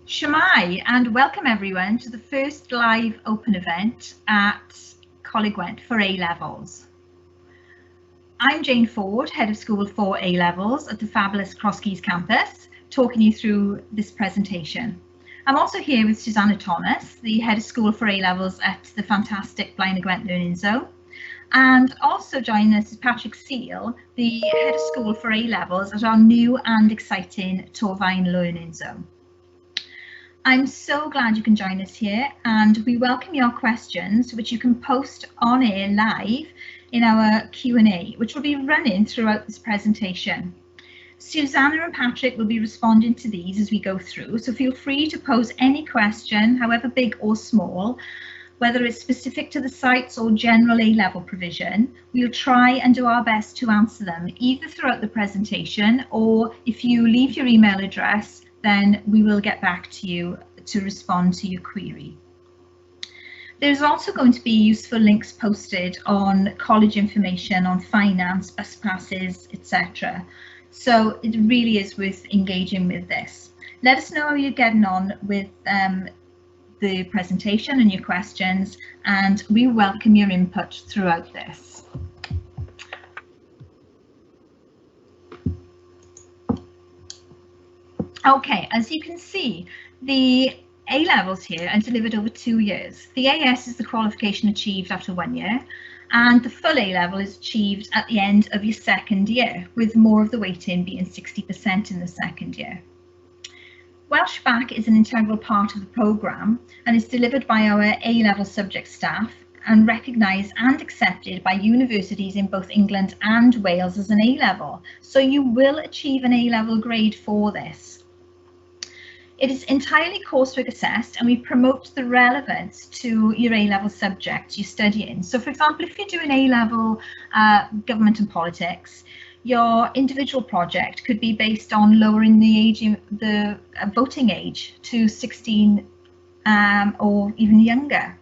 Shemai, and welcome everyone to the first live open event at Coleg Gwent for A-Levels. I'm Jane Ford, Head of School for A-Levels at the fabulous Crosskeys campus, talking you through this presentation. I'm also here with Susanna Thomas, the Head of School for A-Levels at the fantastic Blaenau Gwent Learning Zone. And also joining us is Patrick Seal, the Head of School for A-Levels at our new and exciting Torfaen Learning Zone. I'm so glad you can join us here, and we welcome your questions, which you can post on air live in our Q&A, which will be running throughout this presentation. Susanna and Patrick will be responding to these as we go through, so feel free to pose any question, however big or small, whether it's specific to the sites or general A-level provision. We'll try and do our best to answer them, either throughout the presentation, or if you leave your email address, then we will get back to you to respond to your query. There's also going to be useful links posted on college information on finance, bus passes, etc. So it really is worth engaging with this. Let us know how you're getting on with the presentation and your questions, and we welcome your input throughout this. Okay, as you can see, the A-levels here are delivered over 2 years. The AS is the qualification achieved after 1 year, and the full A-level is achieved at the end of your second year, with more of the weighting being 60% in the second year. Welsh Bac is an integral part of the programme and is delivered by our A-level subject staff and recognised and accepted by universities in both England and Wales as an A-level. So you will achieve an A-level grade for this. It is entirely coursework assessed, and we promote the relevance to your A-level subject you're studying. So for example, if you're doing A-level government and politics, your individual project could be based on lowering the voting age to 16 or even younger.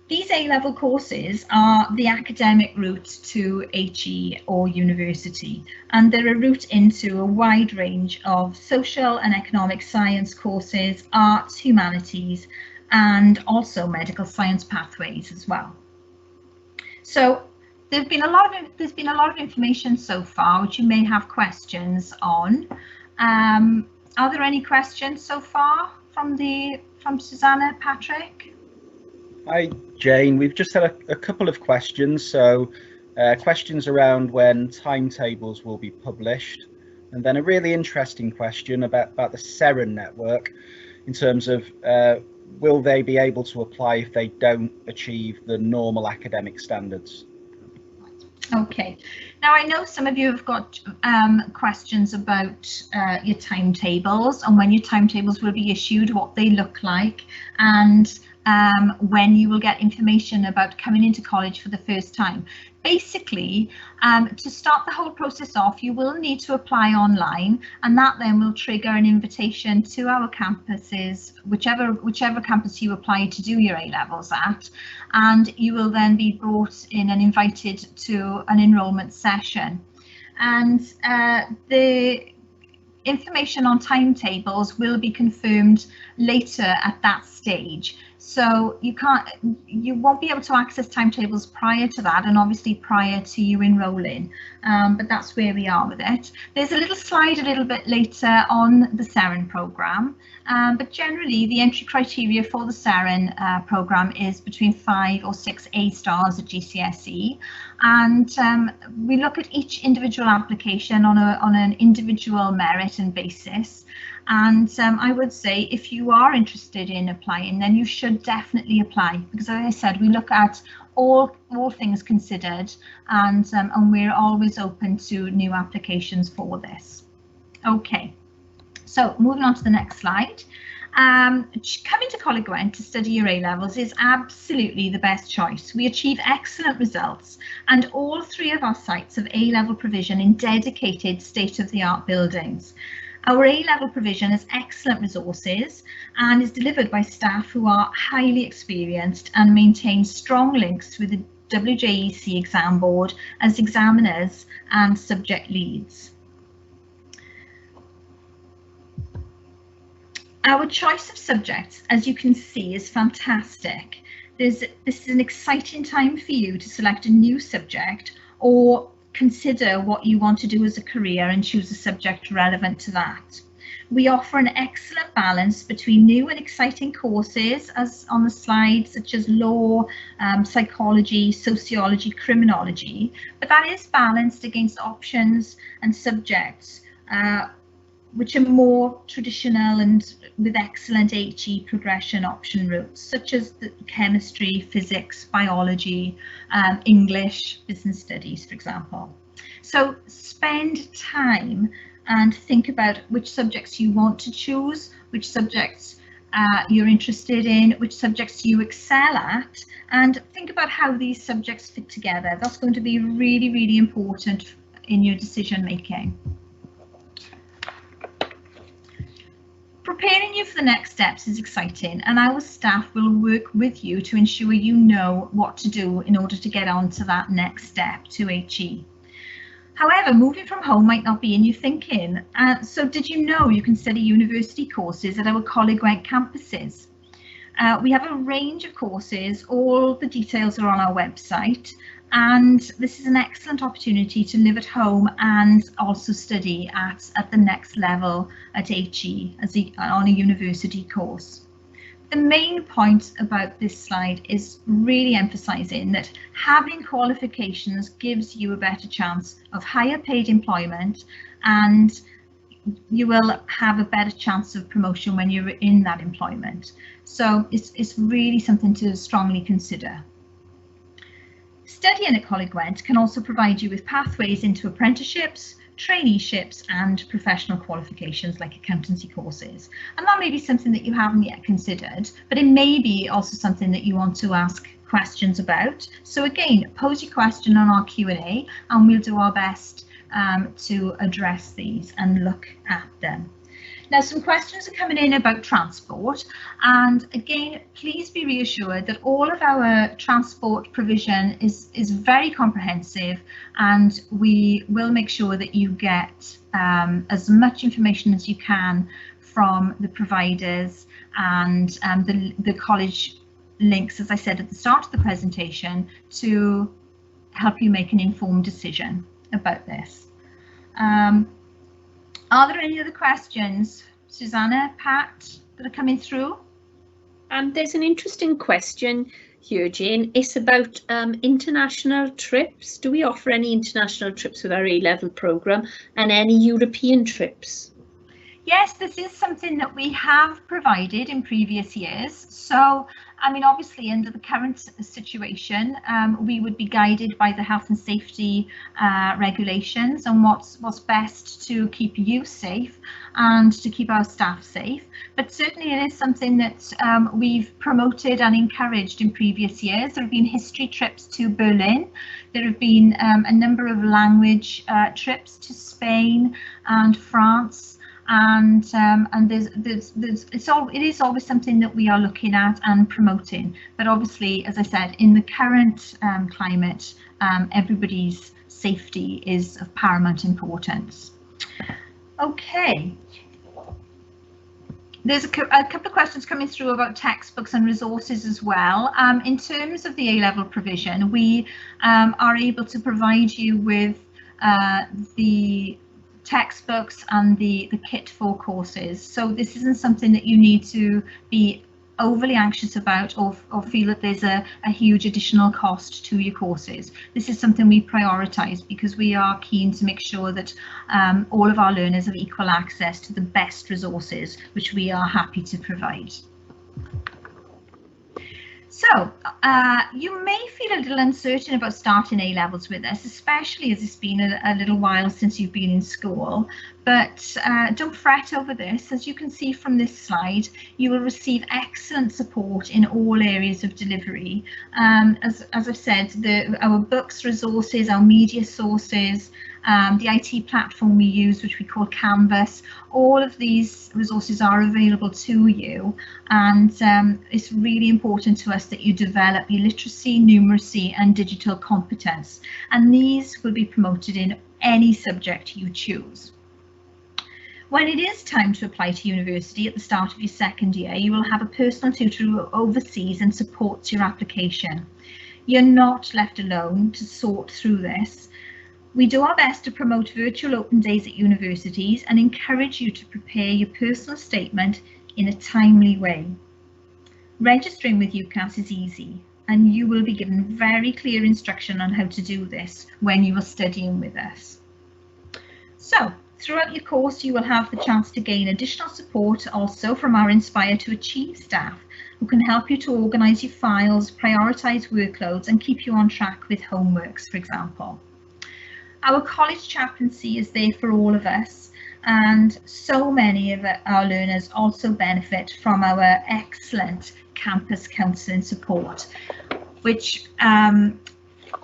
These A-level courses are the academic route to HE or university, and they're a route into a wide range of social and economic science courses, arts, humanities, and also medical science pathways as well. So there's been a lot of information so far, which you may have questions on. Are there any questions so far from Susanna, Patrick? Hi, Jane. We've just had a couple of questions. So questions around when timetables will be published, and then a really interesting question about the SEREN network in terms of will they be able to apply if they don't achieve the normal academic standards? Okay, now I know some of you have got questions about your timetables and when your timetables will be issued, what they look like, and when you will get information about coming into college for the first time. Basically, to start the whole process off, you will need to apply online, and that then will trigger an invitation to our campuses, whichever campus you apply to do your A-levels at, and you will then be brought in and invited to an enrolment session. And the information on timetables will be confirmed later at that stage. So you won't be able to access timetables prior to that, and obviously prior to you enrolling, but that's where we are with it. There's a little slide a little bit later on the SEREN programme, but generally the entry criteria for the SEREN programme is between 5 or 6 A stars at GCSE, and we look at each individual application on an individual merit and basis. And I would say if you are interested in applying, then you should definitely apply, because as I said, we look at all things considered, and we're always open to new applications for this. Okay, so moving on to the next slide. Coming to Coleg Gwent to study your A-levels is absolutely the best choice. We achieve excellent results, and all 3 of our sites have A-level provision in dedicated state-of-the-art buildings. Our A-level provision has excellent resources and is delivered by staff who are highly experienced and maintain strong links with the WJEC exam board as examiners and subject leads. Our choice of subjects, as you can see, is fantastic. This is an exciting time for you to select a new subject or consider what you want to do as a career and choose a subject relevant to that. We offer an excellent balance between new and exciting courses, as on the slide, such as law, psychology, sociology, criminology, but that is balanced against options and subjects which are more traditional and with excellent HE progression option routes, such as the chemistry, physics, biology, English, business studies, for example. So spend time and think about which subjects you want to choose, which subjects you're interested in, which subjects you excel at, and think about how these subjects fit together. That's going to be really, really important in your decision making. Preparing you for the next steps is exciting, and our staff will work with you to ensure you know what to do in order to get on to that next step to HE. However, moving from home might not be in your thinking. So did you know you can study university courses at our Coleg Gwent campuses? We have a range of courses, all the details are on our website, and this is an excellent opportunity to live at home and also study at the next level at HE on a university course. The main point about this slide is really emphasising that having qualifications gives you a better chance of higher paid employment, and you will have a better chance of promotion when you're in that employment. So it's really something to strongly consider. Studying at Coleg Gwent can also provide you with pathways into apprenticeships, traineeships and professional qualifications like accountancy courses. And that may be something that you haven't yet considered, but it may be also something that you want to ask questions about. So again, pose your question on our Q&A and we'll do our best to address these and look at them. Now, some questions are coming in about transport, and again, please be reassured that all of our transport provision is very comprehensive, and we will make sure that you get as much information as you can from the providers and the college links, as I said at the start of the presentation, to help you make an informed decision about this. Are there any other questions, Susanna, Pat, that are coming through? There's an interesting question here, Jane. It's about international trips. Do we offer any international trips with our A-level programme and any European trips? Yes, this is something that we have provided in previous years. So, I mean, obviously under the current situation, we would be guided by the health and safety regulations and what's best to keep you safe and to keep our staff safe. But certainly it is something that we've promoted and encouraged in previous years. There have been history trips to Berlin. There have been a number of language trips to Spain and France. And it is always something that we are looking at and promoting, but obviously, as I said, in the current climate, everybody's safety is of paramount importance. Okay, there's a couple of questions coming through about textbooks and resources as well. In terms of the A-level provision, we are able to provide you with the textbooks and the kit for courses. So this isn't something that you need to be overly anxious about or feel that there's a huge additional cost to your courses. This is something we prioritise because we are keen to make sure that all of our learners have equal access to the best resources, which we are happy to provide. So you may feel a little uncertain about starting A-levels with us, especially as it's been a little while since you've been in school, but don't fret over this. As you can see from this slide, you will receive excellent support in all areas of delivery. As I've said, our books, resources, our media sources, the IT platform we use, which we call Canvas, all of these resources are available to you, and it's really important to us that you develop your literacy, numeracy and digital competence, and these will be promoted in any subject you choose. When it is time to apply to university at the start of your second year, you will have a personal tutor who oversees and supports your application. You're not left alone to sort through this. We do our best to promote virtual open days at universities and encourage you to prepare your personal statement in a timely way. Registering with UCAS is easy, and you will be given very clear instruction on how to do this when you are studying with us. So, throughout your course, you will have the chance to gain additional support also from our Inspire to Achieve staff, who can help you to organise your files, prioritise workloads and keep you on track with homeworks, for example. Our college chaplaincy is there for all of us, and so many of our learners also benefit from our excellent campus counselling support, which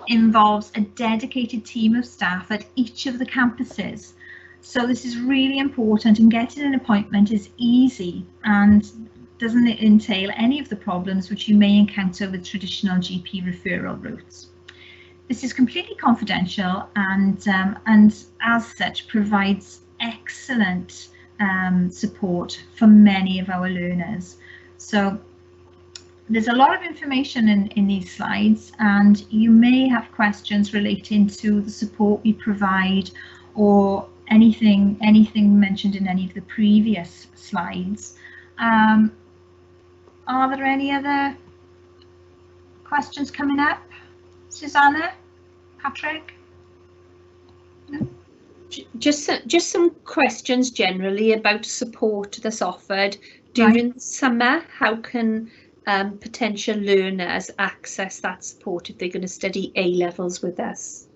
involves a dedicated team of staff at each of the campuses. So this is really important, and getting an appointment is easy and doesn't entail any of the problems which you may encounter with traditional GP referral routes. This is completely confidential and as such provides excellent support for many of our learners. So there's a lot of information in these slides, and you may have questions relating to the support we provide or anything mentioned in any of the previous slides. Are there any other questions coming up? Susanna? Patrick? No? Just some questions generally about support that's offered during the summer. How can potential learners access that support if they're going to study A-levels with us?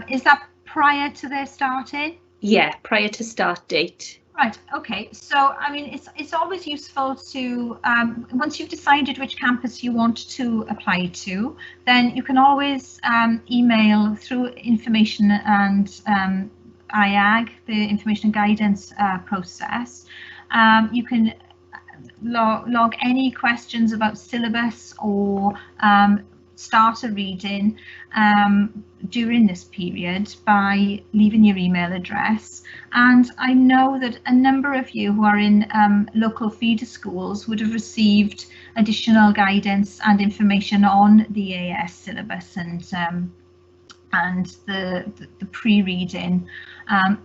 Is that prior to their starting? Yeah, prior to start date. Right, okay, so I mean it's always useful to once you've decided which campus you want to apply to, then you can always email through information and IAG, the information and guidance process. You can log any questions about syllabus or starter reading during this period by leaving your email address. And I know that a number of you who are in local feeder schools would have received additional guidance and information on the AS syllabus and the pre-reading.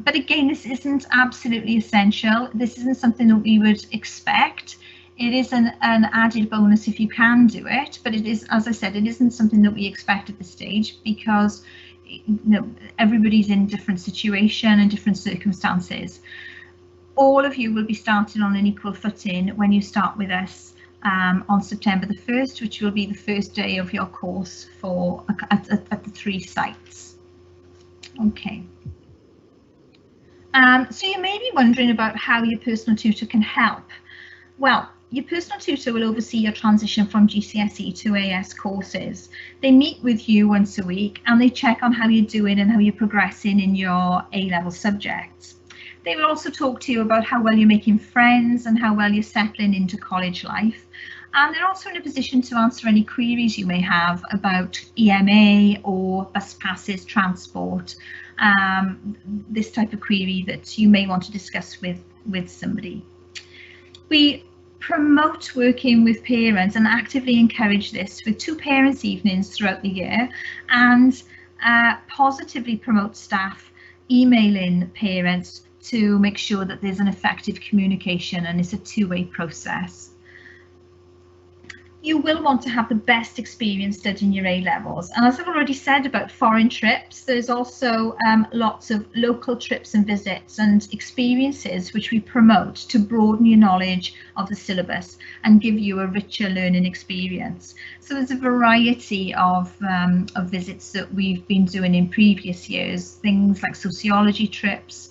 But again, this isn't absolutely essential. This isn't something that we would expect. It is an added bonus if you can do it, but it is, as I said, it isn't something that we expect at this stage because everybody's in different situation and different circumstances. All of you will be starting on an equal footing when you start with us on September the 1st, which will be the first day of your course at the 3 sites. Okay. So you may be wondering about how your personal tutor can help. Well, your personal tutor will oversee your transition from GCSE to AS courses. They meet with you once a week and they check on how you're doing and how you're progressing in your A-level subjects. They will also talk to you about how well you're making friends and how well you're settling into college life. And they're also in a position to answer any queries you may have about EMA or bus passes, transport, this type of query that you may want to discuss with somebody. We promote working with parents and actively encourage this with 2 parents' evenings throughout the year, and positively promote staff emailing parents to make sure that there's an effective communication and it's a 2-way process. You will want to have the best experience studying your A-levels, and as I've already said about foreign trips, there's also lots of local trips and visits and experiences which we promote to broaden your knowledge of the syllabus and give you a richer learning experience. So there's a variety of visits that we've been doing in previous years, things like sociology trips,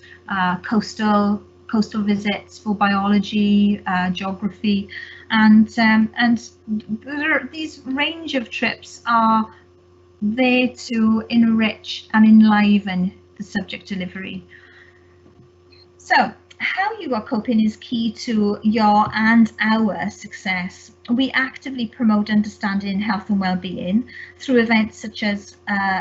coastal visits for biology, geography, and these range of trips are there to enrich and enliven the subject delivery. So how you are coping is key to your and our success. We actively promote understanding health and well-being through events such as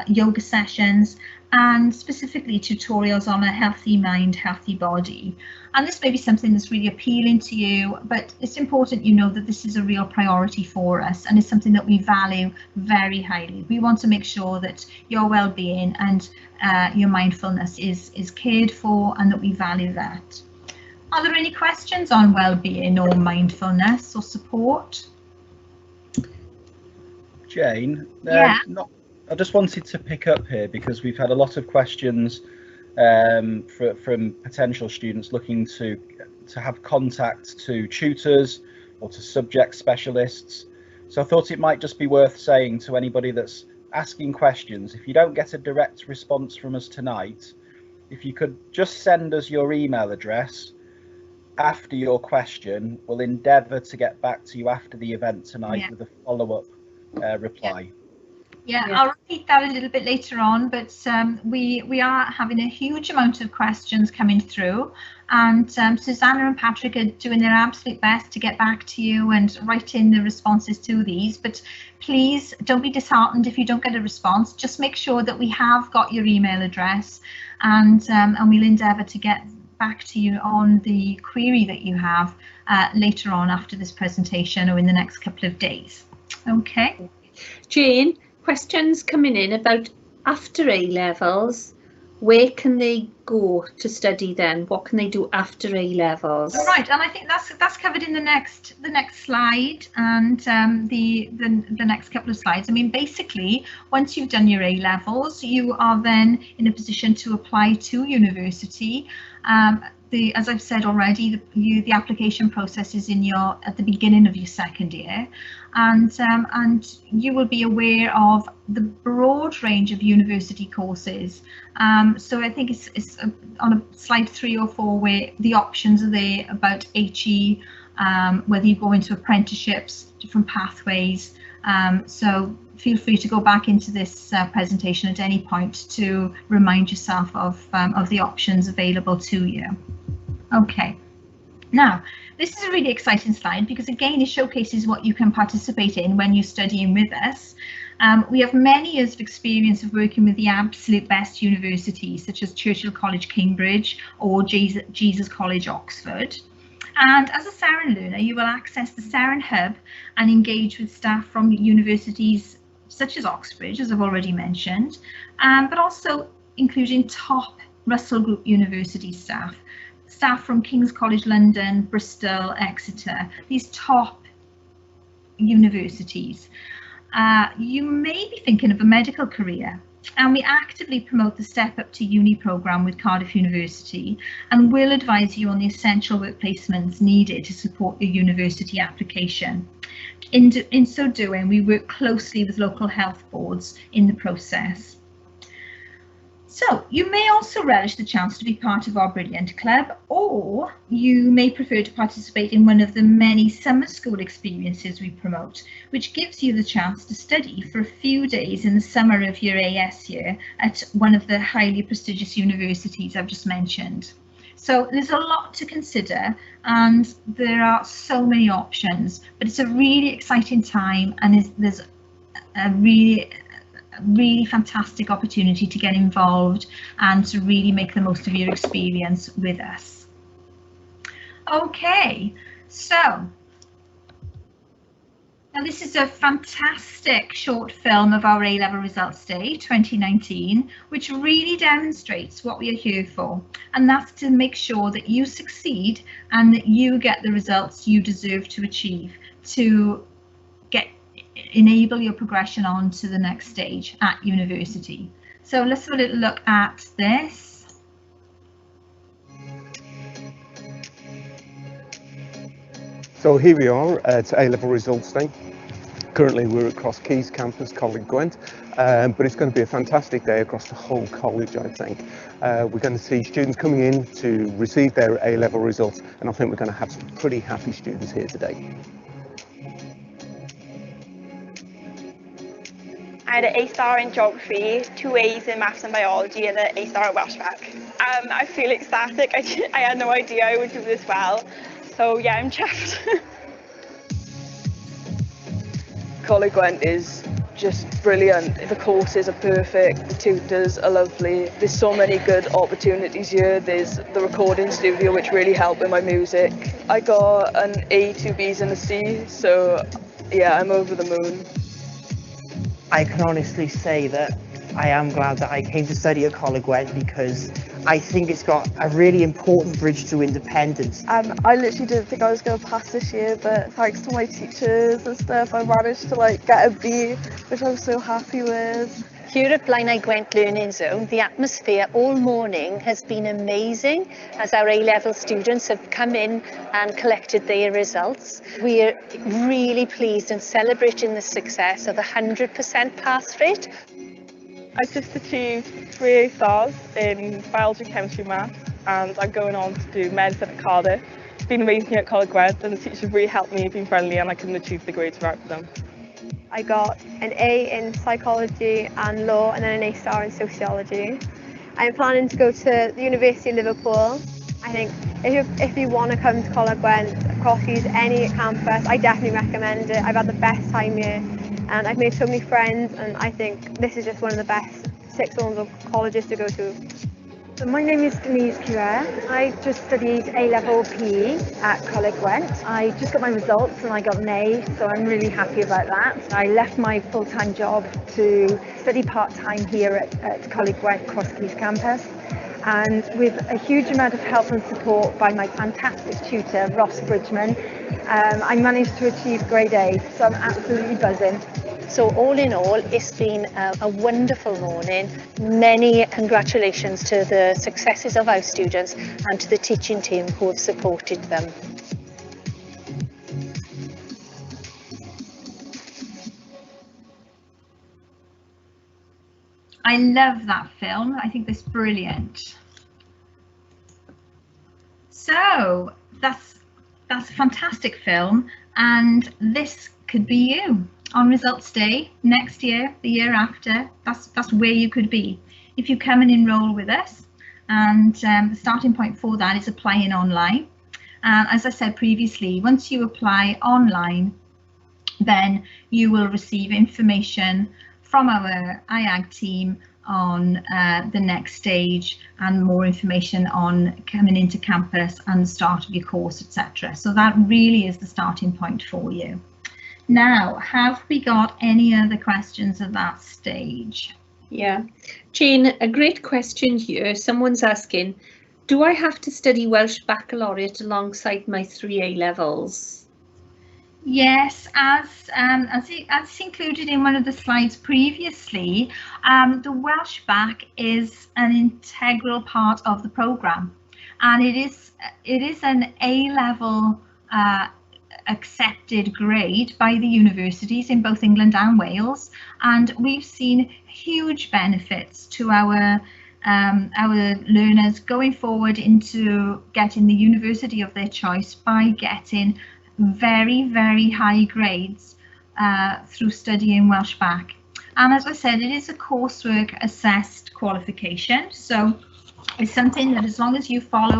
yoga sessions, and specifically tutorials on a healthy mind, healthy body. And this may be something that's really appealing to you, but it's important you know that this is a real priority for us and it's something that we value very highly. We want to make sure that your well-being and your mindfulness is cared for and that we value that. Are there any questions on well-being or mindfulness or support? Jane, Yeah. I just wanted to pick up here because we've had a lot of questions from potential students looking to have contact to tutors or to subject specialists. So I thought it might just be worth saying to anybody that's asking questions, if you don't get a direct response from us tonight, if you could just send us your email address after your question, we'll endeavour to get back to you after the event tonight with a follow-up reply. Yeah, I'll repeat that a little bit later on, but we are having a huge amount of questions coming through, and Susanna and Patrick are doing their absolute best to get back to you and write in the responses to these. But please don't be disheartened if you don't get a response. Just make sure that we have got your email address, and we'll endeavour to get back to you on the query that you have later on after this presentation or in the next couple of days. Okay. Jane, questions coming in about after A levels. Where can they go to study then? What can they do after A levels? Right, and I think that's covered in the next slide and the next couple of slides. I mean, basically, once you've done your A levels, you are then in a position to apply to university. As I've said already, the application process is at the beginning of your second year, and you will be aware of the broad range of university courses. So I think it's on a slide 3 or 4 where the options are there about HE, whether you go into apprenticeships, different pathways. So feel free to go back into this presentation at any point to remind yourself of the options available to you. Okay, now this is a really exciting slide because again it showcases what you can participate in when you're studying with us. We have many years of experience of working with the absolute best universities such as Churchill College, Cambridge or Jesus College, Oxford. And as a Sarin learner, you will access the Sarin Hub and engage with staff from universities such as Oxbridge, as I've already mentioned, but also including top Russell Group University staff from King's College London, Bristol, Exeter, these top universities. You may be thinking of a medical career, and we actively promote the Step Up to Uni programme with Cardiff University and will advise you on the essential work placements needed to support your university application. In so doing, we work closely with local health boards in the process. So you may also relish the chance to be part of our Brilliant Club, or you may prefer to participate in one of the many summer school experiences we promote, which gives you the chance to study for a few days in the summer of your AS year at one of the highly prestigious universities I've just mentioned. So there's a lot to consider and there are so many options, but it's a really exciting time and there's a really fantastic opportunity to get involved and to really make the most of your experience with us. Okay, so now this is a fantastic short film of our A-Level Results Day 2019, which really demonstrates what we are here for, and that's to make sure that you succeed and that you get the results you deserve to achieve to enable your progression on to the next stage at university. So let's have a little look at this. So here we are at A-Level Results Day. Currently we're across Keys campus, College Gwent, but it's going to be a fantastic day across the whole college, I think. We're going to see students coming in to receive their A-Level results, and I think we're going to have some pretty happy students here today. I had an A-star in geography, 2 A's in maths and biology, and an A-star at Welsh Bac. I feel ecstatic. I had no idea I would do this well, so yeah, I'm chuffed. College Gwent is just brilliant. The courses are perfect, the tutors are lovely. There's so many good opportunities here. There's the recording studio, which really helped with my music. I got an A, 2 Bs and a C, so yeah, I'm over the moon. I can honestly say that I am glad that I came to study at Coleg Gwent, because I think it's got a really important bridge to independence. I literally didn't think I was going to pass this year, but thanks to my teachers and stuff, I managed to like get a B, which I'm so happy with. Here at Blaenau Gwent Learning Zone, the atmosphere all morning has been amazing as our A-level students have come in and collected their results. We're really pleased and celebrating the success of a 100% pass rate. I just achieved 3 A stars in biology, chemistry, maths, and I'm going on to do medicine at Cardiff. It's been amazing here at Coleg Gwent, and the teachers really helped me, been friendly, and I couldn't achieve the grades right for them. I got an A in psychology and law, and then an A star in sociology. I'm planning to go to the University of Liverpool. I think if you want to come to Coleg Gwent, across any campus, I definitely recommend it. I've had the best time here, and I've made so many friends, and I think this is just one of the best sixth forms or colleges to go to. So my name is Denise Curet. I just studied A-level PE at Coleg Gwent. I just got my results and I got an A, so I'm really happy about that. I left my full-time job to study part-time here at Coleg Gwent Cross Keys campus. And with a huge amount of help and support by my fantastic tutor, Ross Bridgman, I managed to achieve grade A, so I'm absolutely buzzing. So all in all, it's been a wonderful morning. Many congratulations to the successes of our students and to the teaching team who have supported them. I love that film. I think that's brilliant. So that's a fantastic film, and this could be you on results day next year, the year after. That's where you could be if you come and enroll with us. And the starting point for that is applying online. And as I said previously, once you apply online, then you will receive information from our IAG team on the next stage and more information on coming into campus and the start of your course, etc. So that really is the starting point for you. Now, have we got any other questions at that stage? Yeah, Jane, a great question here. Someone's asking, do I have to study Welsh Baccalaureate alongside my 3 A levels? Yes, as included in one of the slides previously, the Welsh Bac is an integral part of the programme, and it is an A-level accepted grade by the universities in both England and Wales, and we've seen huge benefits to our learners going forward into getting the university of their choice by getting very, very high grades through studying Welsh Bac. And as I said, it is a coursework assessed qualification, so it's something that as long as you follow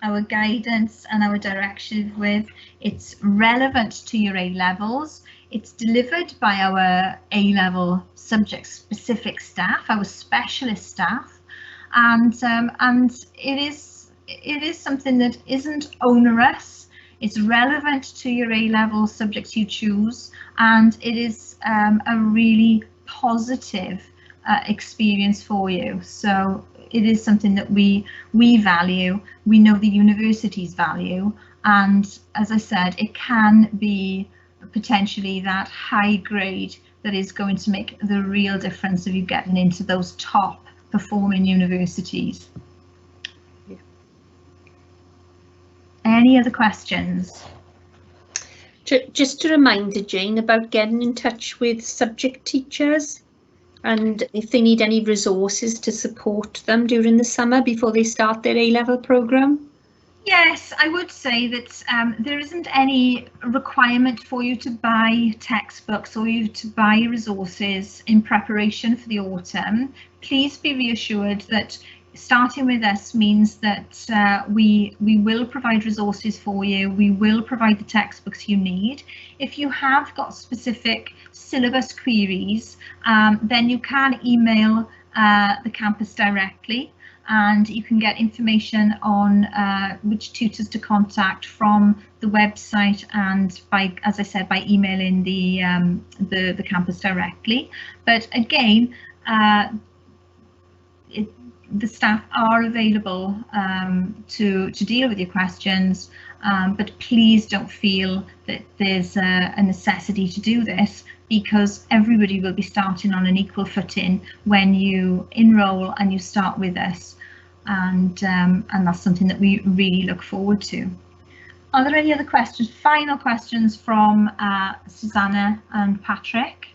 our guidance and our direction with, it's relevant to your A levels. It's delivered by our A level subject specific staff, our specialist staff, and it is something that isn't onerous. It's relevant to your A level subjects you choose, and it is a really positive experience for you. So it is something that we value, we know the universities value, and as I said, it can be potentially that high grade that is going to make the real difference of you getting into those top performing universities. Yeah. Any other questions? Just a reminder, Jane, about getting in touch with subject teachers and if they need any resources to support them during the summer before they start their A-level programme. Yes, I would say that there isn't any requirement for you to buy textbooks or you to buy resources in preparation for the autumn. Please be reassured that starting with us means that we will provide resources for you. We will provide the textbooks you need. If you have got specific syllabus queries, then you can email the campus directly, and you can get information on which tutors to contact from the website and by, as I said, by emailing the campus directly. But again, the staff are available to deal with your questions, but please don't feel that there's a necessity to do this, because everybody will be starting on an equal footing when you enroll and you start with us, and that's something that we really look forward to. Are there any other questions, final questions from Susanna and Patrick?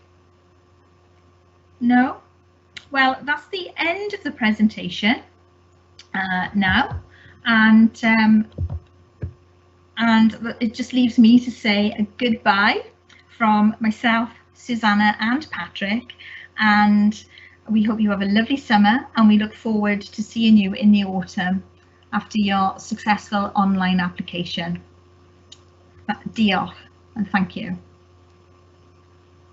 No? Well, that's the end of the presentation now, and it just leaves me to say a goodbye from myself, Susanna and Patrick, and we hope you have a lovely summer, and we look forward to seeing you in the autumn after your successful online application. Diolch and thank you.